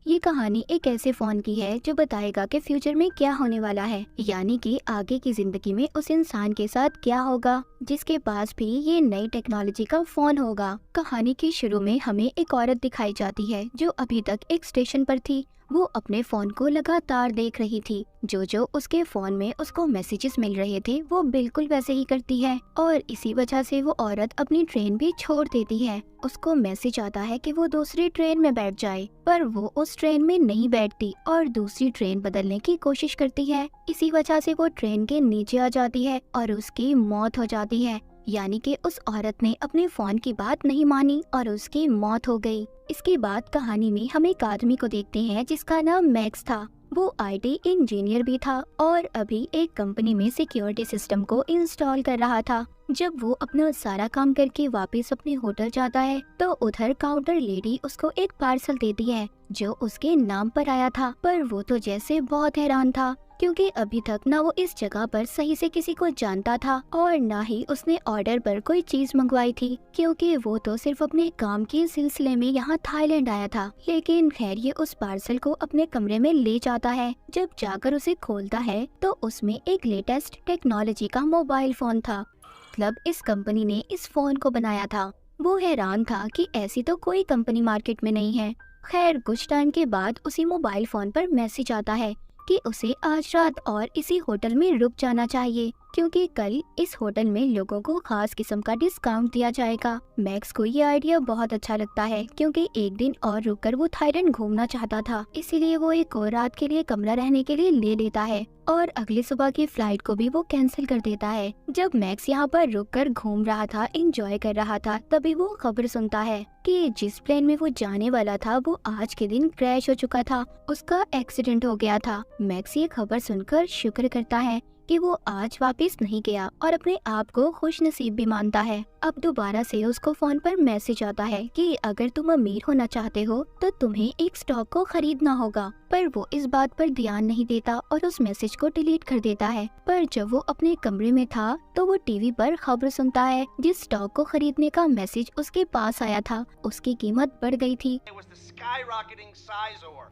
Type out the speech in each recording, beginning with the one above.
ये कहानी एक ऐसे फोन की है जो बताएगा कि फ्यूचर में क्या होने वाला है, यानी कि आगे की जिंदगी में उस इंसान के साथ क्या होगा जिसके पास भी ये नई टेक्नोलॉजी का फोन होगा। कहानी के शुरू में हमें एक औरत दिखाई जाती है जो अभी तक एक स्टेशन पर थी। वो अपने फोन को लगातार देख रही थी। जो उसके फोन में उसको मैसेजेस मिल रहे थे वो बिल्कुल वैसे ही करती है और इसी वजह से वो औरत अपनी ट्रेन भी छोड़ देती है। उसको मैसेज आता है कि वो दूसरी ट्रेन में बैठ जाए, पर वो उस ट्रेन में नहीं बैठती और दूसरी ट्रेन बदलने की कोशिश करती है। इसी वजह से वो ट्रेन के नीचे आ जाती है और उसकी मौत हो जाती है। यानी कि उस औरत ने अपने फोन की बात नहीं मानी और उसकी मौत हो गई। इसके बाद कहानी में हम एक आदमी को देखते हैं जिसका नाम मैक्स था। वो आईटी इंजीनियर भी था और अभी एक कंपनी में सिक्योरिटी सिस्टम को इंस्टॉल कर रहा था। जब वो अपना सारा काम करके वापस अपने होटल जाता है तो उधर काउंटर लेडी उसको एक पार्सल देती है जो उसके नाम पर आया था। पर वो तो जैसे बहुत हैरान था क्योंकि अभी तक ना वो इस जगह पर सही से किसी को जानता था और ना ही उसने ऑर्डर पर कोई चीज मंगवाई थी, क्योंकि वो तो सिर्फ अपने काम के सिलसिले में यहाँ थाईलैंड आया था। लेकिन खैर ये उस पार्सल को अपने कमरे में ले जाता है। जब जाकर उसे खोलता है तो उसमें एक लेटेस्ट टेक्नोलॉजी का मोबाइल फोन था। मतलब इस कंपनी ने इस फोन को बनाया था। वो हैरान था कि ऐसी तो कोई कंपनी मार्केट में नहीं है। खैर कुछ टाइम के बाद उसी मोबाइल फोन पर मैसेज आता है कि उसे आज रात और इसी होटल में रुक जाना चाहिए क्योंकि कल इस होटल में लोगों को खास किस्म का डिस्काउंट दिया जाएगा। मैक्स को ये आइडिया बहुत अच्छा लगता है क्योंकि एक दिन और रुककर वो थाईलैंड घूमना चाहता था, इसीलिए वो एक और रात के लिए कमरा रहने के लिए ले लेता है और अगली सुबह की फ्लाइट को भी वो कैंसिल कर देता है। जब मैक्स यहाँ पर रुककर घूम रहा था, एंजॉय कर रहा था, तभी वो खबर सुनता है कि जिस प्लेन में वो जाने वाला था वो आज के दिन क्रैश हो चुका था, उसका एक्सीडेंट हो गया था। मैक्स ये खबर सुनकर शुक्र करता है कि वो आज वापस नहीं गया और अपने आप को खुश नसीब भी मानता है। अब दोबारा से उसको फोन पर मैसेज आता है कि अगर तुम अमीर होना चाहते हो तो तुम्हें एक स्टॉक को खरीदना होगा, पर वो इस बात पर ध्यान नहीं देता और उस मैसेज को डिलीट कर देता है। पर जब वो अपने कमरे में था तो वो टीवी पर खबर सुनता है जिस स्टॉक को खरीदने का मैसेज उसके पास आया था उसकी कीमत बढ़ गई थी।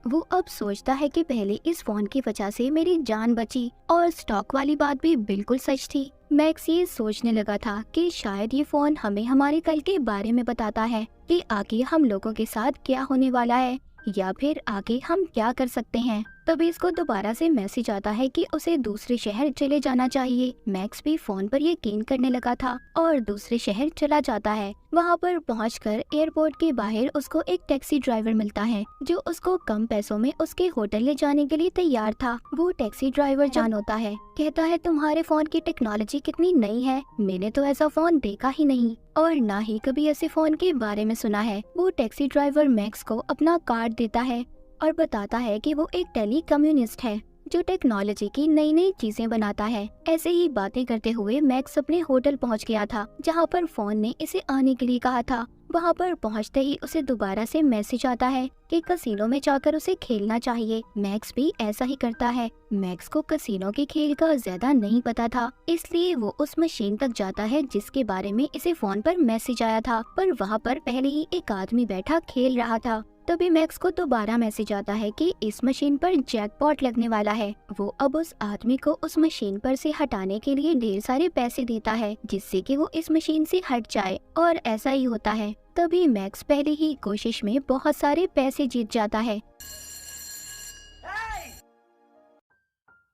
वो अब सोचता है कि पहले इस फोन की वजह से मेरी जान बची और स्टॉक वाली बात भी बिल्कुल सच थी। मैक्स ये सोचने लगा था कि शायद ये फोन हमें हमारे कल के बारे में बताता है कि आगे हम लोगों के साथ क्या होने वाला है या फिर आगे हम क्या कर सकते हैं। तभी इसको दोबारा से मैसेज आता है कि उसे दूसरे शहर चले जाना चाहिए। मैक्स भी फोन पर यकीन करने लगा था और दूसरे शहर चला जाता है। वहाँ पर पहुंचकर एयरपोर्ट के बाहर उसको एक टैक्सी ड्राइवर मिलता है जो उसको कम पैसों में उसके होटल ले जाने के लिए तैयार था। वो टैक्सी ड्राइवर जान होता है, कहता है तुम्हारे फोन की टेक्नोलॉजी कितनी नई है, मैंने तो ऐसा फोन देखा ही नहीं और ना ही कभी ऐसे फोन के बारे में सुना है। वो टैक्सी ड्राइवर मैक्स को अपना कार्ड देता है और बताता है कि वो एक टेली कम्युनिस्ट है जो टेक्नोलॉजी की नई नई चीजें बनाता है। ऐसे ही बातें करते हुए मैक्स अपने होटल पहुंच गया था जहां पर फोन ने इसे आने के लिए कहा था। वहां पर पहुंचते ही उसे दोबारा से मैसेज आता है कि कसिनो में जाकर उसे खेलना चाहिए। मैक्स भी ऐसा ही करता है। मैक्स को कसिनो के खेल का ज्यादा नहीं पता था, इसलिए वो उस मशीन तक जाता है जिसके बारे में इसे फोन पर मैसेज आया था, पर वहाँ पर पहले ही एक आदमी बैठा खेल रहा था। तभी मैक्स को दोबारा मैसेज आता है कि इस मशीन पर जैकपॉट लगने वाला है। वो अब उस आदमी को उस मशीन पर से हटाने के लिए ढेर सारे पैसे देता है जिससे कि वो इस मशीन से हट जाए और ऐसा ही होता है। तभी मैक्स पहले ही कोशिश में बहुत सारे पैसे जीत जाता है।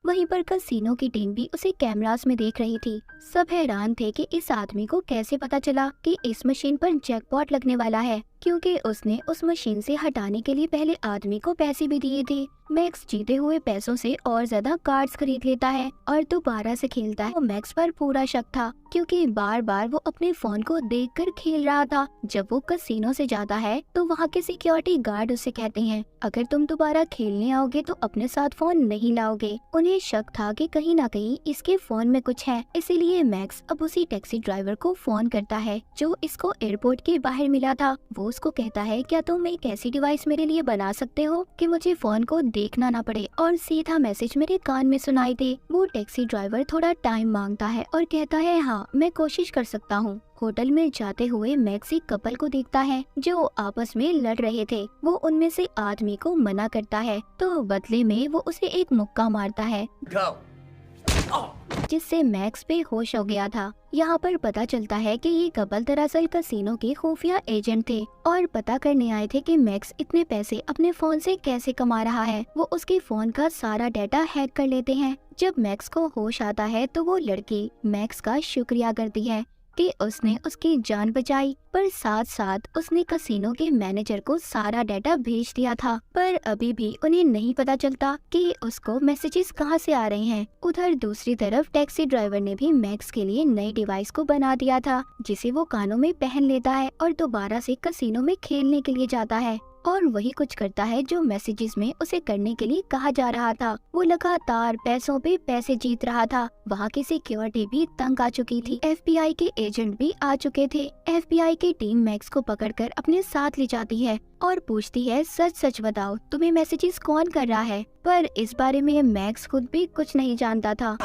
वहीं पर कसिनो की टीम भी उसे कैमरास में देख रही थी। सब हैरान थे कि इस आदमी को कैसे पता चला कि इस मशीन पर जैकपॉट लगने वाला है, क्योंकि उसने उस मशीन से हटाने के लिए पहले आदमी को पैसे भी दिए थे। मैक्स जीते हुए पैसों से और ज्यादा कार्ड्स खरीद लेता है और दोबारा से खेलता है। वो मैक्स पर पूरा शक था क्योंकि बार बार वो अपने फोन को देखकर खेल रहा था। जब वो कसिनो से जाता है तो वहाँ के सिक्योरिटी गार्ड उसे कहते हैं अगर तुम दोबारा खेलने आओगे तो अपने साथ फोन नहीं लाओगे। उन्हें शक था कि कहीं ना कहीं इसके फोन में कुछ है, इसीलिए मैक्स अब उसी टैक्सी ड्राइवर को फोन करता है जो इसको एयरपोर्ट के बाहर मिला था। वो उसको कहता है क्या तुम एक ऐसी डिवाइस मेरे लिए बना सकते हो कि मुझे फोन को देखना ना पड़े और सीधा मैसेज मेरे कान में सुनाई दे। वो टैक्सी ड्राइवर थोड़ा टाइम मांगता है और कहता है हाँ मैं कोशिश कर सकता हूँ। होटल में जाते हुए मैक्स एक कपल को देखता है जो आपस में लड़ रहे थे। वो उनमें से आदमी को मना करता है तो बदले में वो उसे एक मुक्का मारता है जिससे मैक्स बेहोश हो गया था। यहाँ पर पता चलता है कि ये कपल दरअसल कसिनो के खुफिया एजेंट थे और पता करने आए थे कि मैक्स इतने पैसे अपने फोन से कैसे कमा रहा है। वो उसके फोन का सारा डाटा हैक कर लेते हैं। जब मैक्स को होश आता है तो वो लड़की मैक्स का शुक्रिया करती है कि उसने उसकी जान बचाई, पर साथ साथ उसने कसिनो के मैनेजर को सारा डाटा भेज दिया था। पर अभी भी उन्हें नहीं पता चलता कि उसको मैसेजेस कहां से आ रहे हैं। उधर दूसरी तरफ टैक्सी ड्राइवर ने भी मैक्स के लिए नई डिवाइस को बना दिया था जिसे वो कानों में पहन लेता है और दोबारा से कसिनो में खेलने के लिए जाता है और वही कुछ करता है जो मैसेजेस में उसे करने के लिए कहा जा रहा था। वो लगातार पैसों पे पैसे जीत रहा था। वहाँ की सिक्योरिटी भी तंग आ चुकी थी। FBI के एजेंट भी आ चुके थे। FBI की टीम मैक्स को पकड़कर अपने साथ ले जाती है और पूछती है, सच सच बताओ तुम्हें मैसेजेस कौन कर रहा है। पर इस बारे में मैक्स खुद भी कुछ नहीं जानता था।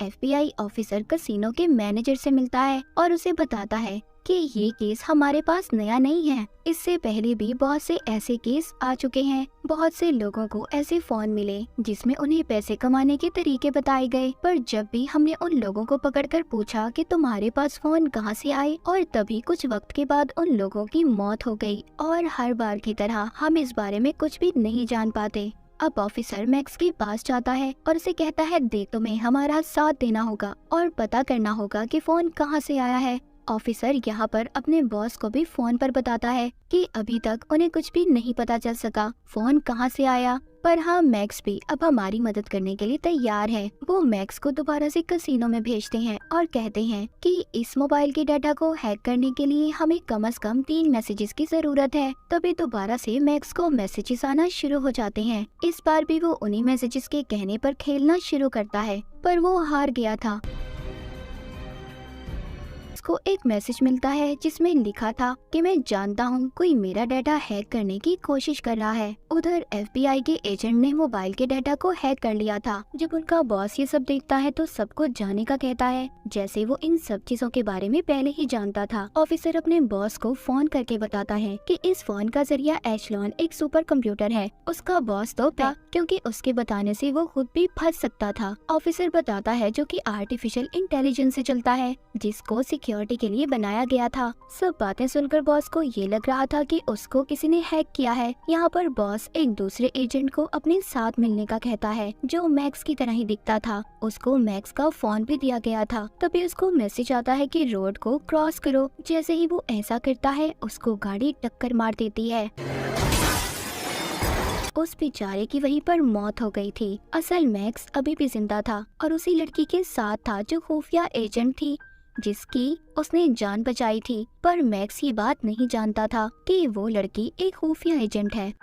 FBI ऑफिसर कसिनो के मैनेजर से मिलता है और उसे बताता है कि ये केस हमारे पास नया नहीं है। इससे पहले भी बहुत से ऐसे केस आ चुके हैं। बहुत से लोगों को ऐसे फोन मिले जिसमें उन्हें पैसे कमाने के तरीके बताए गए, पर जब भी हमने उन लोगों को पकड़कर पूछा कि तुम्हारे पास फोन कहां से आए, और तभी कुछ वक्त के बाद उन लोगों की मौत हो गई। और हर बार की तरह हम इस बारे में कुछ भी नहीं जान पाते। अब ऑफिसर मैक्स के पास जाता है और उसे कहता है, देख तुम्हें हमारा साथ देना होगा और पता करना होगा कि फोन कहां से आया है। ऑफिसर यहाँ पर अपने बॉस को भी फोन पर बताता है कि अभी तक उन्हें कुछ भी नहीं पता चल सका फोन कहाँ से आया, पर हाँ मैक्स भी अब हमारी मदद करने के लिए तैयार है। वो मैक्स को दोबारा से कसिनो में भेजते हैं और कहते हैं कि इस मोबाइल के डाटा को हैक करने के लिए हमें कम से कम 3 मैसेजेस की जरूरत है। तभी दोबारा से मैक्स को मैसेजेस आना शुरू हो जाते हैं। इस बार भी वो उन्हीं मैसेजेस के कहने पर खेलना शुरू करता है, पर वो हार गया था। को एक मैसेज मिलता है जिसमें लिखा था कि मैं जानता हूँ कोई मेरा डाटा हैक करने की कोशिश कर रहा है। उधर FBI के एजेंट ने मोबाइल के डाटा को हैक कर लिया था। जब उनका बॉस ये सब देखता है तो सबको जाने का कहता है, जैसे वो इन सब चीजों के बारे में पहले ही जानता था। ऑफिसर अपने बॉस को फोन करके बताता है कि इस फोन का जरिया एचलॉन एक सुपर कंप्यूटर है। उसका बॉस तो था क्योंकि उसके बताने से वो खुद भी फंस सकता था। ऑफिसर बताता है जो कि आर्टिफिशियल इंटेलिजेंस से चलता है, जिसको सिक्योरिटी के लिए बनाया गया था। सब बातें सुनकर बॉस को ये लग रहा था कि उसको किसी ने हैक किया है। यहाँ पर बॉस एक दूसरे एजेंट को अपने साथ मिलने का कहता है जो मैक्स की तरह ही दिखता था। उसको मैक्स का फोन भी दिया गया था। तभी उसको मैसेज आता है कि रोड को क्रॉस करो। जैसे ही वो ऐसा करता है उसको गाड़ी टक्कर मार देती है। उस बेचारे की वहीं पर मौत हो गई थी। असल मैक्स अभी भी जिंदा था और उसी लड़की के साथ था जो खुफिया एजेंट थी जिसकी उसने जान बचाई थी। पर मैक्स ये बात नहीं जानता था कि वो लड़की एक खुफिया एजेंट है।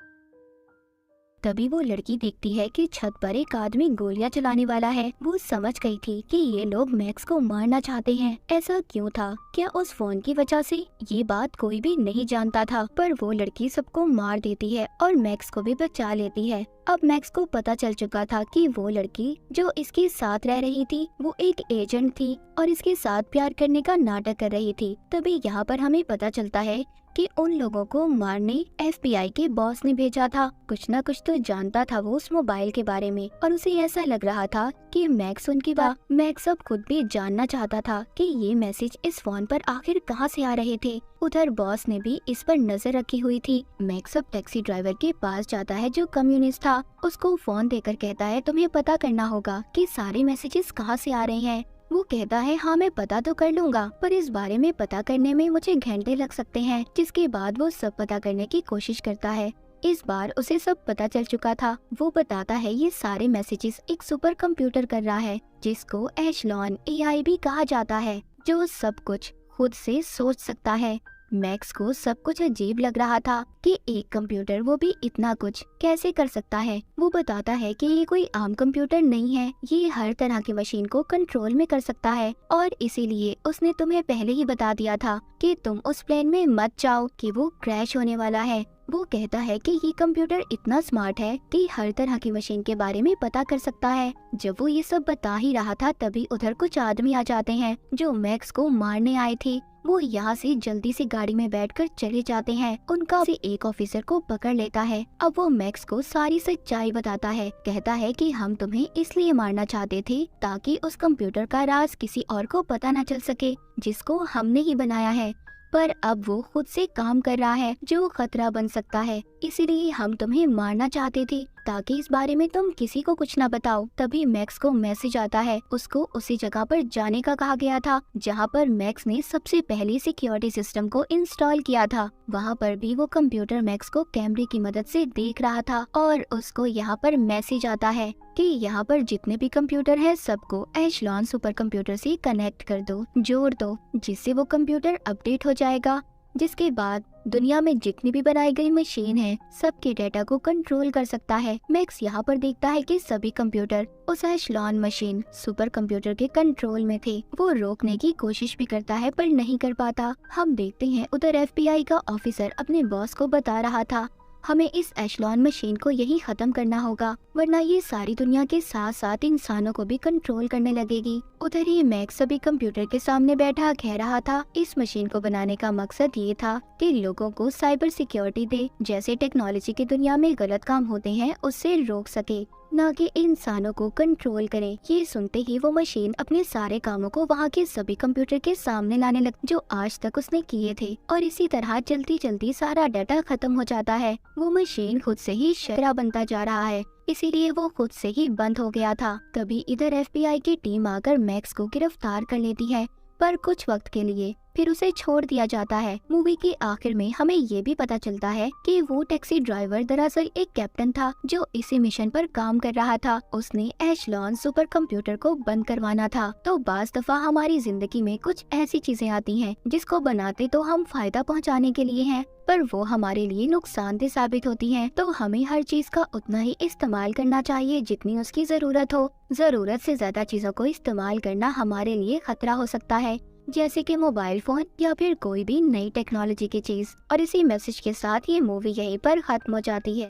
तभी वो लड़की देखती है कि छत पर एक आदमी गोलियां चलाने वाला है। वो समझ गई थी कि ये लोग मैक्स को मारना चाहते हैं। ऐसा क्यों था? क्या उस फोन की वजह से? ये बात कोई भी नहीं जानता था, पर वो लड़की सबको मार देती है और मैक्स को भी बचा लेती है। अब मैक्स को पता चल चुका था कि वो लड़की जो इसके साथ रह रही थी वो एक एजेंट थी और इसके साथ प्यार करने का नाटक कर रही थी। तभी यहाँ पर हमें पता चलता है कि उन लोगों को मारने FBI के बॉस ने भेजा था। कुछ न कुछ तो जानता था वो उस मोबाइल के बारे में और उसे ऐसा लग रहा था कि मैक्स उनकी बात। मैक्स अब खुद भी जानना चाहता था कि ये मैसेज इस फोन पर आखिर कहां से आ रहे थे। उधर बॉस ने भी इस पर नजर रखी हुई थी। मैक्स अब टैक्सी ड्राइवर के पास जाता है जो कम्युनिस्ट था। उसको फोन देकर कहता है, तुम्हें पता करना होगा कि सारे मैसेजेस कहां से आ रहे हैं। वो कहता है, हाँ मैं पता तो कर लूंगा, पर इस बारे में पता करने में मुझे घंटे लग सकते हैं। जिसके बाद वो सब पता करने की कोशिश करता है। इस बार उसे सब पता चल चुका था। वो बताता है ये सारे मैसेजेस एक सुपर कंप्यूटर कर रहा है जिसको एशलॉन AI भी कहा जाता है, जो सब कुछ खुद से सोच सकता है। मैक्स को सब कुछ अजीब लग रहा था कि एक कंप्यूटर वो भी इतना कुछ कैसे कर सकता है। वो बताता है कि ये कोई आम कंप्यूटर नहीं है, ये हर तरह की मशीन को कंट्रोल में कर सकता है और इसीलिए उसने तुम्हें पहले ही बता दिया था कि तुम उस प्लेन में मत जाओ कि वो क्रैश होने वाला है। वो कहता है कि ये कंप्यूटर इतना स्मार्ट है कि हर तरह की मशीन के बारे में पता कर सकता है। जब वो ये सब बता ही रहा था तभी उधर कुछ आदमी आ जाते हैं जो मैक्स को मारने आए थे। वो यहाँ से जल्दी से गाड़ी में बैठकर चले जाते हैं। उनका से एक ऑफिसर को पकड़ लेता है। अब वो मैक्स को सारी सच्चाई बताता है। कहता है कि हम तुम्हें इसलिए मारना चाहते थे ताकि उस कंप्यूटर का राज किसी और को पता न चल सके जिसको हमने ही बनाया है। पर अब वो खुद से काम कर रहा है जो खतरा बन सकता है, इसीलिए हम तुम्हें मारना चाहते थे ताकि इस बारे में तुम किसी को कुछ ना बताओ। तभी मैक्स को मैसेज आता है। उसको उसी जगह पर जाने का कहा गया था जहाँ पर मैक्स ने सबसे पहले सिक्योरिटी सिस्टम को इंस्टॉल किया था। वहाँ पर भी वो कंप्यूटर मैक्स को कैमरे की मदद से देख रहा था और उसको यहाँ पर मैसेज आता है कि यहाँ पर जितने भी कंप्यूटर हैं सबको एशलॉन सुपर कंप्यूटर से कनेक्ट कर दो, जोड़ दो, जिससे वो कंप्यूटर अपडेट हो जाएगा। जिसके बाद दुनिया में जितनी भी बनाई गई मशीन है सबके डेटा को कंट्रोल कर सकता है। मैक्स यहाँ पर देखता है कि सभी कंप्यूटर उस एशलॉन मशीन सुपर कंप्यूटर के कंट्रोल में थे। वो रोकने की कोशिश भी करता है पर नहीं कर पाता। हम देखते हैं उधर FBI का ऑफिसर अपने बॉस को बता रहा था हमें इस एशलॉन मशीन को यही खत्म करना होगा वरना ये सारी दुनिया के साथ साथ इंसानों को भी कंट्रोल करने लगेगी। उधर ही मैक्स सभी कंप्यूटर के सामने बैठा कह रहा था इस मशीन को बनाने का मकसद ये था कि लोगों को साइबर सिक्योरिटी दे, जैसे टेक्नोलॉजी की दुनिया में गलत काम होते हैं उससे रोक सके, न कि इंसानों को कंट्रोल करे। ये सुनते ही वो मशीन अपने सारे कामों को वहाँ के सभी कंप्यूटर के सामने लाने लग जो आज तक उसने किए थे और इसी तरह जल्दी जल्दी सारा डाटा खत्म हो जाता है। वो मशीन खुद से ही शरा बनता जा रहा है, इसीलिए वो खुद से ही बंद हो गया था। तभी इधर FBI की टीम आकर मैक्स को गिरफ्तार कर लेती है पर कुछ वक्त के लिए, फिर उसे छोड़ दिया जाता है। मूवी के आखिर में हमें ये भी पता चलता है कि वो टैक्सी ड्राइवर दरअसल एक कैप्टन था जो इसी मिशन पर काम कर रहा था। उसने एशलॉन सुपर कंप्यूटर को बंद करवाना था। तो बाज दफा हमारी जिंदगी में कुछ ऐसी चीजें आती हैं जिसको बनाते तो हम फायदा पहुंचाने के लिए हैं पर वो हमारे लिए नुकसानदेह साबित होती हैं। तो हमें हर चीज का उतना ही इस्तेमाल करना चाहिए जितनी उसकी जरूरत हो। जरूरत से ज्यादा चीजों को इस्तेमाल करना हमारे लिए खतरा हो सकता है, जैसे कि मोबाइल फोन या फिर कोई भी नई टेक्नोलॉजी की चीज। और इसी मैसेज के साथ ये मूवी यहीं पर खत्म हो जाती है।